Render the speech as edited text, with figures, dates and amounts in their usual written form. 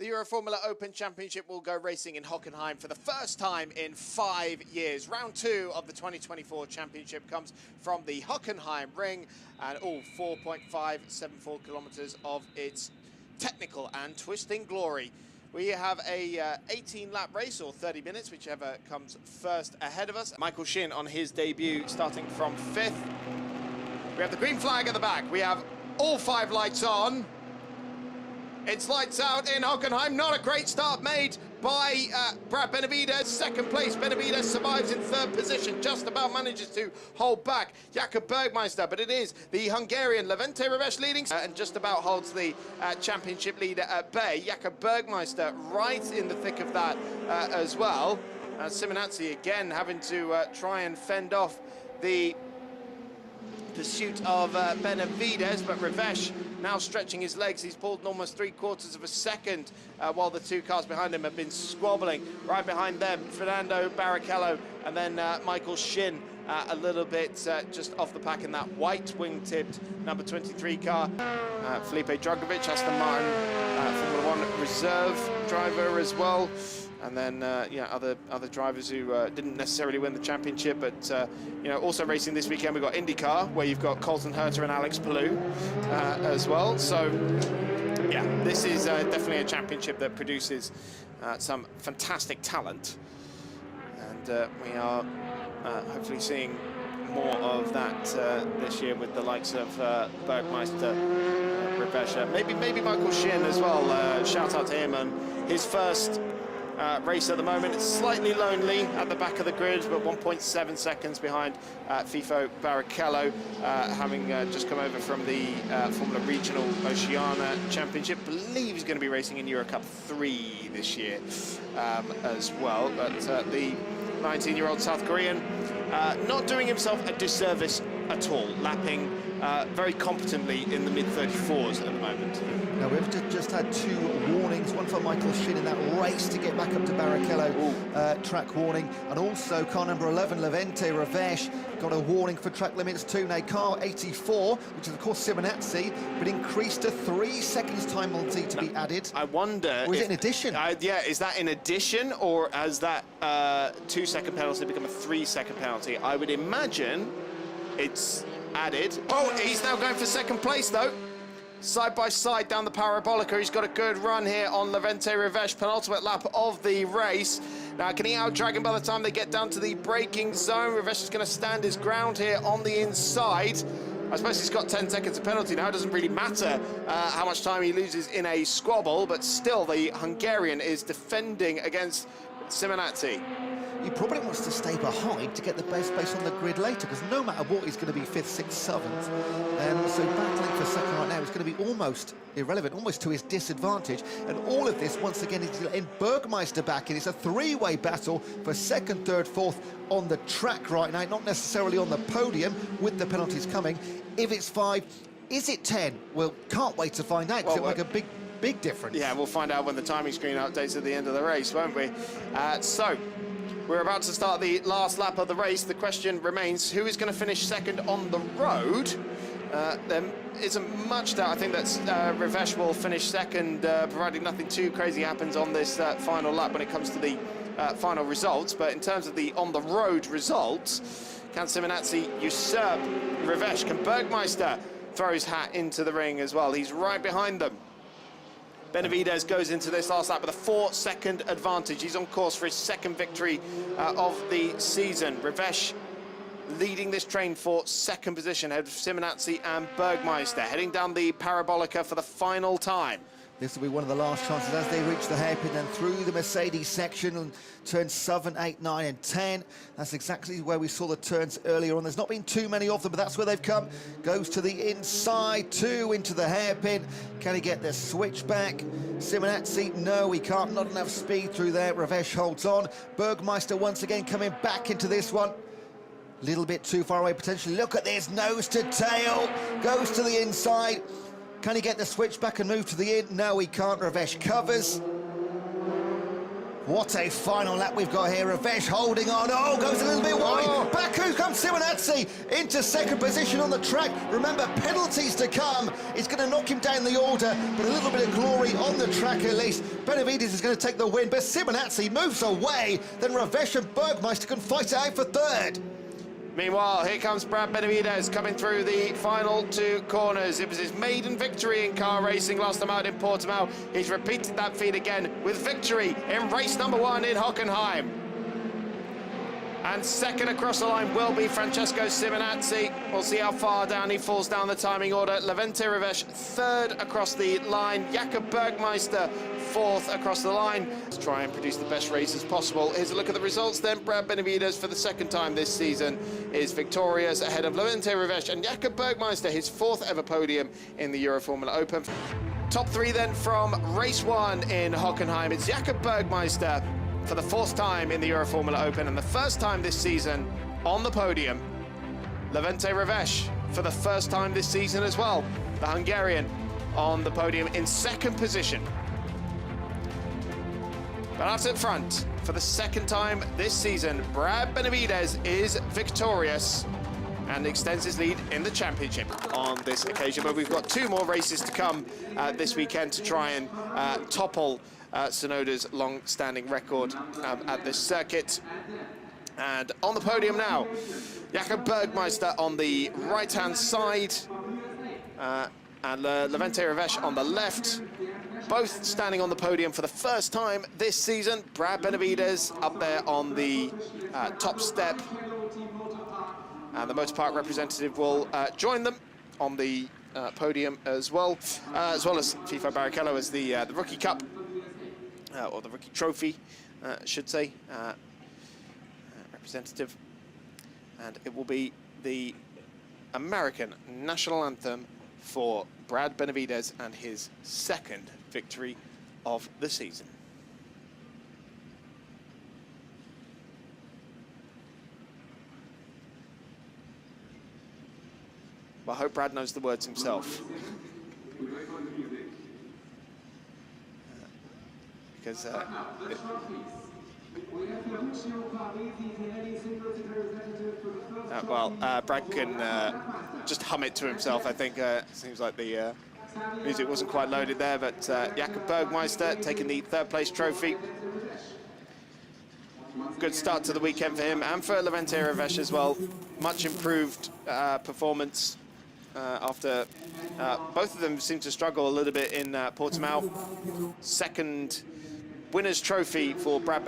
The EuroFormulaOpen Championship will go racing in Hockenheim for the first time in 5 years. Round 2 of the 2024 championship comes from the Hockenheim ring and all 4.574 kilometers of its technical and twisting glory. We have a 18-lap race, or 30 minutes, whichever comes first ahead of us. Michael Shin on his debut, starting from 5th. We have the green flag at the back. We have all 5 lights on. It's lights out in Hockenheim. Not a great start made by Brad Benavides. Second place, Benavides survives in 3rd position, just about manages to hold back Jakob Bergmeister, but it is the Hungarian Levente Reves leading and just about holds the championship leader at bay. Jakob Bergmeister right in the thick of that as well. Simonazzi again having to try and fend off the pursuit of Benavides, but Reves now stretching his legs. He's pulled almost 3/4 of a second while the 2 cars behind him have been squabbling. Right behind them, Fernando Barrichello and then Michael Shin a little bit just off the pack in that white wing-tipped number 23 car. Felipe Dragovic, Aston Martin Formula 1 reserve driver as well. And then, yeah, other drivers who didn't necessarily win the championship, but, you know, also racing this weekend, we've got IndyCar, where you've got Colton Herta and Alex Palou as well. So, yeah, this is definitely a championship that produces some fantastic talent. And we are hopefully seeing more of that this year with the likes of Bergmeister, Reves, maybe Michael Shin as well. Shout out to him on his first race at the moment. It's slightly lonely at the back of the grid, but 1.7 seconds behind Fifo Barrichello, having just come over from the Formula Regional Oceania Championship. I believe he's going to be racing in Euro Cup 3 this year as well. But the 19-year-old South Korean not doing himself a disservice at all, lapping very competently in the mid-34s at the moment. Now, we've just had 2 warnings, one for Michael Shin in that race to get back up to Barrichello, track warning, and also car number 11, Levente Reves, got a warning for track limits too. Now, car 84, which is of course Simonazzi, but increased to 3 seconds time penalty to be added. I wonder... Or is it in addition? Yeah, is that in addition, or has that 2-second penalty become a 3-second penalty? I would imagine it's added. Oh, he's now going for 2nd place though. Side by side down the Parabolica. He's got a good run here on Levente Reves, penultimate lap of the race. Now, can he out-drag him by the time they get down to the braking zone? Reves is going to stand his ground here on the inside. I suppose he's got 10 seconds of penalty now. It doesn't really matter how much time he loses in a squabble, but still the Hungarian is defending against Simonazzi. He probably wants to stay behind to get the best space on the grid later, because no matter what, he's going to be 5th, 6th, 7th. So battling for second right now is going to be almost irrelevant, almost to his disadvantage. And all of this, once again, is in Bergmeister back in. It's a 3-way battle for 2nd, 3rd, 4th on the track right now, not necessarily on the podium, with the penalties coming. If it's 5, is it 10? Well, can't wait to find out, because it'll make a big difference. Yeah, we'll find out when the timing screen updates at the end of the race, won't we? So, we're about to start the last lap of the race. The question remains, who is going to finish 2nd on the road? There isn't much doubt. I think that Reves will finish 2nd, providing nothing too crazy happens on this final lap when it comes to the final results. But in terms of the on-the-road results, can Simonazzi usurp Reves? Can Bergmeister throw his hat into the ring as well? He's right behind them. Benavides goes into this last lap with a 4-second advantage. He's on course for his 2nd victory of the season. Reves leading this train for 2nd position, ahead of Simonazzi and Bergmeister, heading down the Parabolica for the final time. This will be one of the last chances as they reach the hairpin, then through the Mercedes section and turns 7, 8, 9 and 10. That's exactly where we saw the turns earlier on. There's not been too many of them, but that's where they've come. Goes to the inside, 2 into the hairpin. Can he get the switch back? Simonazzi, no, he can't. Not enough speed through there. Reves holds on. Bergmeister once again coming back into this one. Little bit too far away potentially. Look at this, nose to tail. Goes to the inside. Can he get the switch back and move to the in? No, he can't. Reves covers. What a final lap we've got here. Ravesh holding on. Oh, goes a little bit wide. Back comes Simonazzi into second position on the track. Remember, penalties to come. It's going to knock him down the order, but a little bit of glory on the track at least. Benavides is going to take the win, but Simonazzi moves away. Then Ravesh and Bergmeister can fight it out for third. Meanwhile, here comes Brad Benavides coming through the final two corners. It was his maiden victory in car racing last time out in Portimao. He's repeated that feat again with victory in race number 1 in Hockenheim. And second across the line will be Francesco Simonazzi. We'll see how far down he falls down the timing order. Levente Ravesh third across the line. Jakob Bergmeister fourth across the line. Let's try and produce the best races possible. Here's a look at the results then. Brad Benavides, for the second time this season, is victorious ahead of Levente Ravesh and Jakob Bergmeister, his 4th ever podium in the EuroFormulaOpen. Top 3 then from race 1 in Hockenheim. It's Jakob Bergmeister for the 4th time in the EuroFormulaOpen and the first time this season on the podium. Levente Ravesh for the first time this season as well. The Hungarian on the podium in second position. But out at front, for the second time this season, Brad Benavides is victorious and extends his lead in the championship on this occasion. But we've got 2 more races to come this weekend to try and topple Sonoda's long-standing record at this circuit. And on the podium now, Jakob Bergmeister on the right-hand side and Levente Ravesh on the left. Both standing on the podium for the first time this season. Brad Benavides up there on the top step. And the Motor Park representative will join them on the podium as well as FIFO Barrichello as the Rookie Cup, or the Rookie Trophy, I should say, representative. And it will be the American national anthem for Brad Benavides and his 2nd victory of the season. Well, I hope Brad knows the words himself. Because Brad can just hum it to himself, I think. Seems like the music wasn't quite loaded there, but Jakob Bergmeister taking the 3rd place trophy. Good start to the weekend for him and for Levente Ravesh as well. Much improved performance after both of them seem to struggle a little bit in Portimao. 2nd winner's trophy for Brad